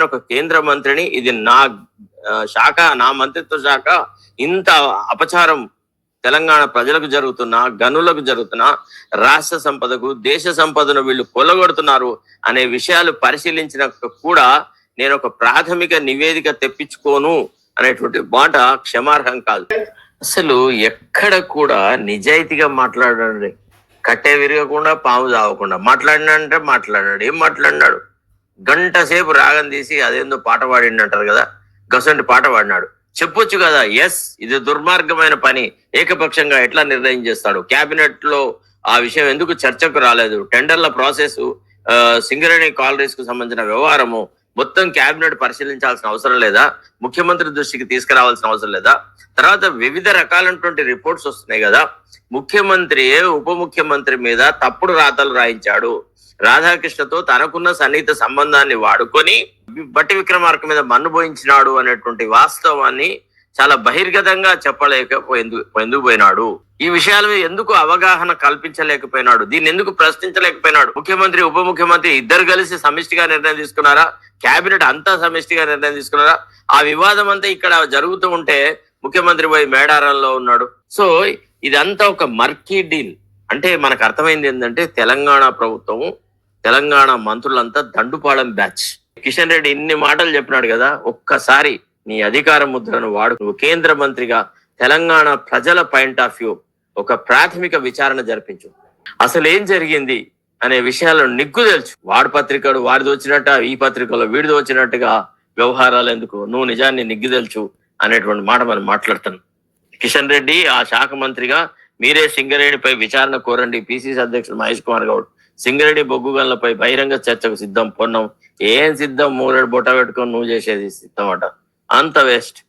నేను ఒక కేంద్ర మంత్రిని, ఇది నా శాఖ, నా మంత్రిత్వ శాఖ, ఇంత అపచారం తెలంగాణ ప్రజలకు జరుగుతున్నా, గనులకు జరుగుతున్నా, రాష్ట్ర సంపదకు, దేశ సంపదను వీళ్ళు కొల్లగొడుతున్నారు అనే విషయాలు పరిశీలించిన కూడా నేను ఒక ప్రాథమిక నివేదిక తెప్పించుకోను అనేటువంటి మాట క్షమార్హం కాదు. అసలు ఎక్కడ కూడా నిజాయితీగా మాట్లాడండి, కట్టే విరగకుండా పాము తాగకుండా మాట్లాడినంటే మాట్లాడినాడు. ఏం మాట్లాడినాడు? గంట సేపు రాగం తీసి అదేందో పాట పాడిండు అంటారు కదా, గసంటి పాట పాడినాడు. చెప్పొచ్చు కదా, ఎస్ ఇది దుర్మార్గమైన పని, ఏకపక్షంగా ఎట్లా నిర్ణయం చేస్తాడు, క్యాబినెట్ లో ఆ విషయం ఎందుకు చర్చకు రాలేదు, టెండర్ల ప్రాసెస్, సింగరేణి కాలరీస్ కు సంబంధించిన వ్యవహారము మొత్తం క్యాబినెట్ పరిశీలించాల్సిన అవసరం లేదా, ముఖ్యమంత్రి దృష్టికి తీసుకురావాల్సిన అవసరం లేదా? తర్వాత వివిధ రకాలైనటువంటి రిపోర్ట్స్ వస్తున్నాయి కదా, ముఖ్యమంత్రి ఉప ముఖ్యమంత్రి మీద తప్పుడు రాతలు రాయించాడు, రాధాకృష్ణతో తనకున్న సన్నిహిత సంబంధాన్ని వాడుకొని బట్టి విక్రమార్క మీద మన్ను పోయించినాడు అనేటువంటి వాస్తవాన్ని చాలా బహిర్గతంగా ఎందుకు పోయినాడు? ఈ విషయాల మీద ఎందుకు అవగాహన కల్పించలేకపోయినాడు? దీన్ని ఎందుకు ప్రశ్నించలేకపోయినాడు? ముఖ్యమంత్రి ఉప ముఖ్యమంత్రి ఇద్దరు కలిసి సమిష్టిగా నిర్ణయం తీసుకున్నారా? క్యాబినెట్ అంతా సమిష్టిగా నిర్ణయం తీసుకున్నారా? ఆ వివాదం అంతా ఇక్కడ జరుగుతూ ఉంటే ముఖ్యమంత్రి పోయి మేడారంలో ఉన్నాడు. సో ఇదంతా ఒక మర్కీ డీల్. అంటే మనకు అర్థమైంది ఏంటంటే తెలంగాణ ప్రభుత్వము, తెలంగాణ మంత్రులంతా దండుపాలెం బ్యాచ్. కిషన్ రెడ్డి ఇన్ని మాటలు చెప్పినాడు కదా, ఒక్కసారి నీ అధికార ముద్రను వాడు, నువ్వు కేంద్ర మంత్రిగా తెలంగాణ ప్రజల పాయింట్ ఆఫ్ వ్యూ ఒక ప్రాథమిక విచారణ జరిపించు. అసలు ఏం జరిగింది అనే విషయాలను నిగ్గు తెలుసు. వాడి పత్రికడు వాడిది వచ్చినట్ట, ఈ పత్రికలో వీడిది వచ్చినట్టుగా వ్యవహారాలు ఎందుకు, నువ్వు నిజాన్ని నిగ్గు తెలుసు అనేటువంటి మాట మనం మాట్లాడుతున్నాం. కిషన్ రెడ్డి ఆ శాఖ మంత్రిగా మీరే సింగరేణిపై విచారణ కోరండి. పిసిసి అధ్యక్షుడు మహేష్ కుమార్ గౌడ్ సింగరేణి బొగ్గు గనులపై బహిరంగ చర్చకు సిద్ధం. పొన్నం ఏం సిద్ధం, మూరేడు బొట్ట పెట్టుకొని నువ్వు చేసేది సిద్ధం అట, అంత వేస్ట్.